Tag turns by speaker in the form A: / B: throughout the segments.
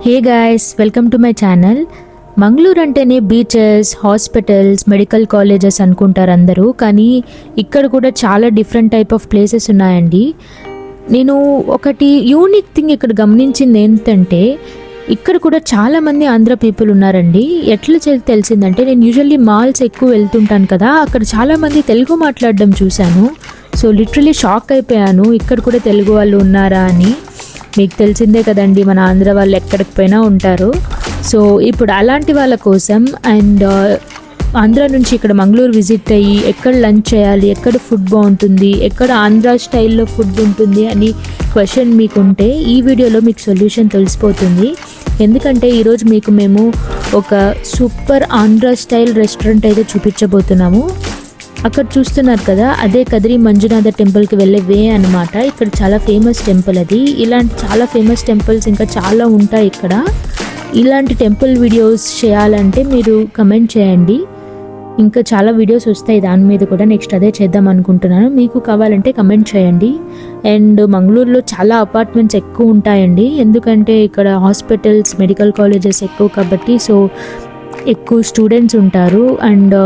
A: Hey guys, welcome to my channel. Mangaluru అంటేనే beaches, hospitals, medical colleges అనుకుంటారు అందరూ. కానీ ఇక్కడ కూడా చాలా డిఫరెంట్ టైప్ ఆఫ్ ప్లేసెస్ ఉన్నాయండి. నేను ఒకటి యూనిక్ థింగ్ ఇక్కడ గమనించింది ఏంటంటే, ఇక్కడ కూడా చాలామంది ఆంధ్ర పీపుల్ ఉన్నారండి. ఎట్లా తెలిసిందంటే, నేను యూజువల్లీ మాల్స్ ఎక్కువ వెళ్తుంటాను కదా, అక్కడ చాలామంది తెలుగు మాట్లాడడం చూశాను. సో లిటరలీ షాక్ అయిపోయాను, ఇక్కడ కూడా తెలుగు వాళ్ళు ఉన్నారా అని. మీకు తెలిసిందే కదండి, మన ఆంధ్ర వాళ్ళు ఎక్కడికి పోయినా ఉంటారు. సో ఇప్పుడు అలాంటి వాళ్ళ కోసం అండ్ ఆంధ్ర నుంచి ఇక్కడ మంగళూరు విజిట్ అయ్యి ఎక్కడ లంచ్ చేయాలి, ఎక్కడ ఫుడ్ బాగుంటుంది, ఎక్కడ ఆంధ్ర స్టైల్లో ఫుడ్ ఉంటుంది అని క్వశ్చన్ మీకుంటే ఈ వీడియోలో మీకు సొల్యూషన్ తెలిసిపోతుంది. ఎందుకంటే ఈరోజు మేము ఒక సూపర్ ఆంధ్ర స్టైల్ రెస్టారెంట్ అయితే చూపించబోతున్నాము. అక్కడ చూస్తున్నారు కదా, అదే కదిరి మంజునాథ టెంపుల్కి వెళ్ళే వే అనమాట. ఇక్కడ చాలా ఫేమస్ టెంపుల్ అది. ఇలాంటి చాలా ఫేమస్ టెంపుల్స్ ఇంకా చాలా ఉంటాయి ఇక్కడ. ఇలాంటి టెంపుల్ వీడియోస్ చేయాలంటే మీరు కమెంట్ చేయండి, ఇంకా చాలా వీడియోస్ వస్తాయి దాని మీద కూడా. నెక్స్ట్ అదే చేద్దాం అనుకుంటున్నాను. మీకు కావాలంటే కమెంట్ చేయండి. అండ్ మంగళూరులో చాలా అపార్ట్మెంట్స్ ఎక్కువ ఉంటాయండి, ఎందుకంటే ఇక్కడ హాస్పిటల్స్, మెడికల్ కాలేజెస్ ఎక్కువ కాబట్టి. సో ఎక్కువ స్టూడెంట్స్ ఉంటారు అండ్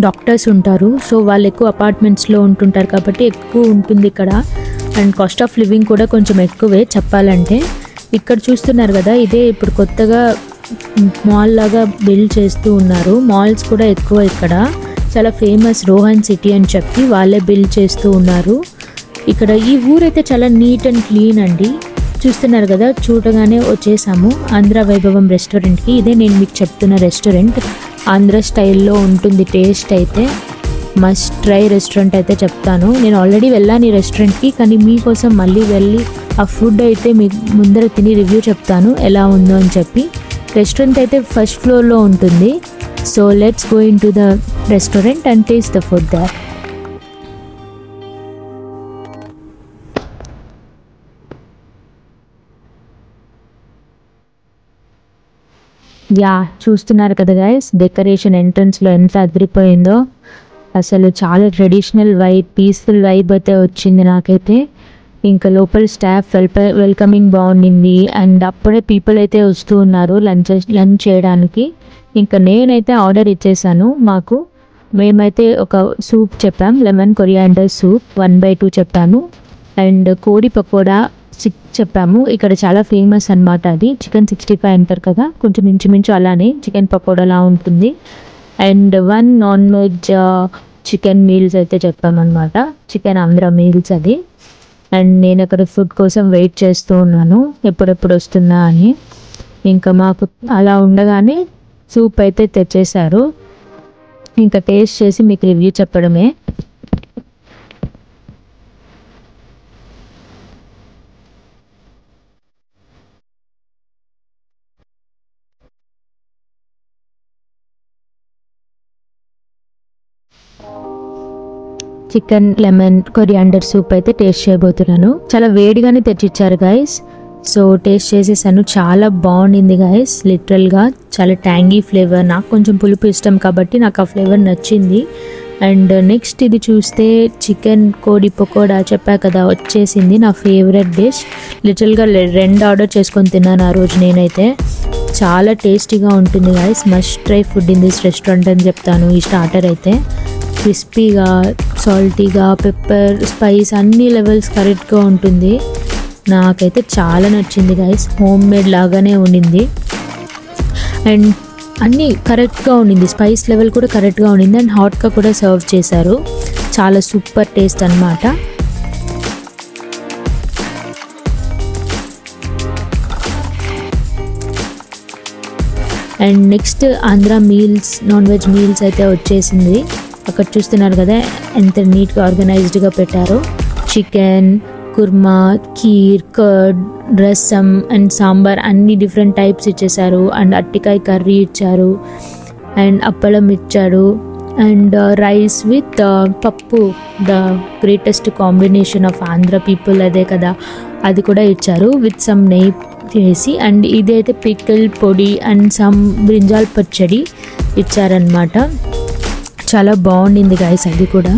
A: డాక్టర్స్ ఉంటారు. సో వాళ్ళు ఎక్కువ అపార్ట్మెంట్స్లో ఉంటుంటారు కాబట్టి ఎక్కువ ఉంటుంది ఇక్కడ. అండ్ కాస్ట్ ఆఫ్ లివింగ్ కూడా కొంచెం ఎక్కువే చెప్పాలంటే. ఇక్కడ చూస్తున్నారు కదా, ఇదే ఇప్పుడు కొత్తగా మాల్ లాగా బిల్డ్ చేస్తూ ఉన్నారు. మాల్స్ కూడా ఎక్కువ ఇక్కడ. చాలా ఫేమస్ రోహన్ సిటీ అని చెప్పి వాళ్ళే బిల్డ్ చేస్తూ ఉన్నారు. ఇక్కడ ఈ ఊరైతే చాలా నీట్ అండ్ క్లీన్ అండి. చూస్తున్నారు కదా, చూడగానే వచ్చేసాము ఆంధ్ర వైభవం రెస్టారెంట్కి. ఇదే నేను మీకు చెప్తున్న రెస్టారెంట్. ఆంధ్ర స్టైల్లో ఉంటుంది టేస్ట్ అయితే. మస్ట్ ట్రై రెస్టారెంట్ అయితే చెప్తాను. నేను ఆల్రెడీ వెళ్ళాను ఈ రెస్టారెంట్కి, కానీ మీకోసం మళ్ళీ వెళ్ళి ఆ ఫుడ్ అయితే మీకు ముందర తిని రివ్యూ చెప్తాను ఎలా ఉందో అని చెప్పి. రెస్టారెంట్ అయితే ఫస్ట్ ఫ్లోర్లో ఉంటుంది. So let's go into the restaurant and taste the food there. Yeah, చూస్తున్నారు కదా గైస్, డెకరేషన్ ఎంట్రన్స్లో ఎంత అదిరిపోయిందో. అసలు చాలా ట్రెడిషనల్ వైబ్, పీస్ఫుల్ వైబ్ అయితే వచ్చింది నాకైతే. ఇంకా లోపల స్టాఫ్ వెల్కమింగ్ బాగుండింది. అండ్ అప్పుడే పీపుల్ అయితే వస్తూ ఉన్నారు లంచ్ చేయడానికి. ఇంకా నేనైతే ఆర్డర్ ఇచ్చేసాను. మేమైతే ఒక సూప్ చెప్పాం, లెమన్ కొరియాండర్ సూప్ 1/2 చెప్పాను. అండ్ కోడి పకోడా 6 చెప్పాము. ఇక్కడ చాలా ఫేమస్ అనమాట అది. చికెన్ 65 అంటారు కదా, కొంచెం ఇంచుమించు అలానే చికెన్ పకోడాలా ఉంటుంది. And 1 non veg chicken meals అయితే చెప్పామన్నమాట, చికెన్ ఆంధ్ర మీల్స్ అది. అండ్ నేను అక్కడ ఫుడ్ కోసం వెయిట్ చేస్తూ ఉన్నాను, ఎప్పుడెప్పుడు వస్తుందా అని. ఇంకా మాకు అలా ఉండగానే సూప్ అయితే తెచ్చేశారు. ఇంకా టేస్ట్ చేసి మీకు రివ్యూ చెప్పడమే. చికెన్ లెమన్ కొరియాండర్ సూప్ అయితే టేస్ట్ చేయబోతున్నాను. చాలా వేడిగానే తెచ్చిచ్చారు గైస్. సో టేస్ట్ చేసేసాను, చాలా బాగుండింది గైస్. లిటరల్గా చాలా ట్యాంగీ ఫ్లేవర్. నాకు కొంచెం పులుపు ఇష్టం కాబట్టి నాకు ఆ ఫ్లేవర్ నచ్చింది. అండ్ నెక్స్ట్ ఇది చూస్తే చికెన్ కోడి పకోడా చెప్పా కదా, వచ్చేసింది. నా ఫేవరెట్ డిష్. లిటరల్గా 2 ఆర్డర్ చేసుకొని తిన్నాను ఆ రోజు నేనైతే. చాలా టేస్టీగా ఉంటుంది guys. Must try food in this restaurant అని చెప్తాను. ఈ స్టార్టర్ అయితే క్రిస్పీగా, సాల్టీగా, పెప్పర్, స్పైస్ అన్ని లెవెల్స్ కరెక్ట్గా ఉంటుంది. నాకైతే చాలా నచ్చింది గైస్. హోమ్ మేడ్ లాగానే ఉండింది అండ్ అన్నీ కరెక్ట్గా ఉండింది. స్పైస్ లెవెల్ కూడా కరెక్ట్గా ఉండింది అండ్ హాట్గా కూడా సర్వ్ చేశారు. చాలా సూపర్ టేస్ట్ అన్నమాట. And next Andhra meals, non veg meals అయితే వచ్చేసింది. అక్కడ చూస్తున్నారు కదా ఎంత నీట్గా ఆర్గనైజ్డ్గా పెట్టారో. చికెన్ కుర్మా, కీర్, కర్డ్, రసం అండ్ సాంబార్ అన్ని డిఫరెంట్ టైప్స్ ఇచ్చేసారు. అండ్ అట్టికాయ కర్రీ ఇచ్చారు అండ్ అప్పలం ఇచ్చారు. అండ్ రైస్ విత్ పప్పు, the greatest combination of Andhra people అదే కదా, అది కూడా ఇచ్చారు విత్ సమ్ నెయ్యి వేసి. అండ్ ఇదైతే పికిల్ పొడి అండ్ సమ్ బ్రింజాల్ పచ్చడి ఇచ్చారనమాట. చాలా బాగుండింది గైస్ అది కూడా.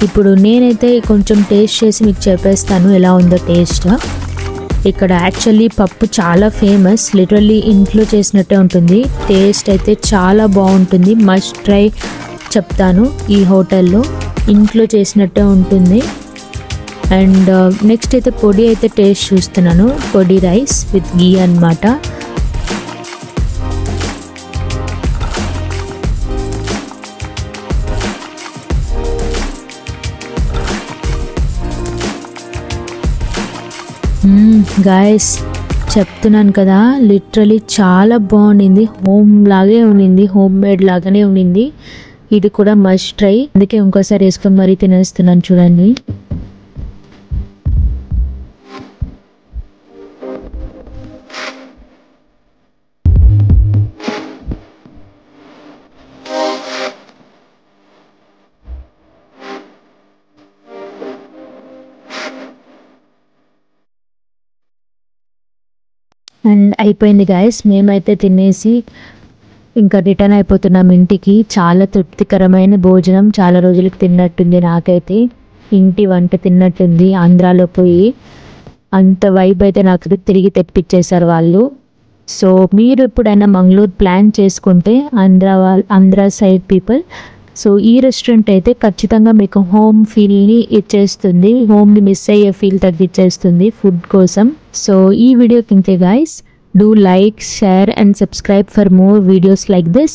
A: ఇప్పుడు నేనైతే కొంచెం టేస్ట్ చేసి మీకు చెప్పేస్తాను ఎలా ఉందో టేస్ట్. ఇక్కడ యాక్చువల్లీ పప్పు చాలా ఫేమస్, లిటరల్లీ ఇంట్లో చేసినట్టే ఉంటుంది. టేస్ట్ అయితే చాలా బాగుంటుంది, మస్ట్ ట్రై చెప్తాను. ఈ హోటల్లో ఇంట్లో చేసినట్టే ఉంటుంది. అండ్ నెక్స్ట్ అయితే పొడి అయితే టేస్ట్ చూస్తున్నాను, పొడి రైస్ విత్ గీ అన్నమాట. గాయస్ చెప్తున్నాను కదా, లిటరలీ చాలా బాగుండింది. హోమ్ లాగే ఉండింది, హోమ్ మేడ్ లాగానే ఉండింది. ఇది కూడా మస్ట్ ట్రై, అందుకే ఇంకోసారి వేసుకొని మరీ తినేస్తున్నాను చూడండి. అండ్ అయిపోయింది గాయస్, మేమైతే తినేసి ఇంకా రిటర్న్ అయిపోతున్నాం ఇంటికి. చాలా తృప్తికరమైన భోజనం, చాలా రోజులకి తిన్నట్టుంది. నాకైతే ఇంటి వంట తిన్నట్టుంది. ఆంధ్రాలో పోయి అంత వైబ్ అయితే నాకు తిరిగి తెప్పించేశారు వాళ్ళు. సో మీరు ఎప్పుడైనా మంగళూరు ప్లాన్ చేసుకుంటే ఆంధ్ర సైడ్ పీపుల్, సో ఈ రెస్టారెంట్ అయితే ఖచ్చితంగా మీకు హోమ్ ఫీల్ని ఇచ్చేస్తుంది, హోమ్ని మిస్ అయ్యే ఫీల్ తగ్గించేస్తుంది ఫుడ్ కోసం. సో ఈ వీడియోకి ఇంతే guys, do like, share and subscribe for more videos like this.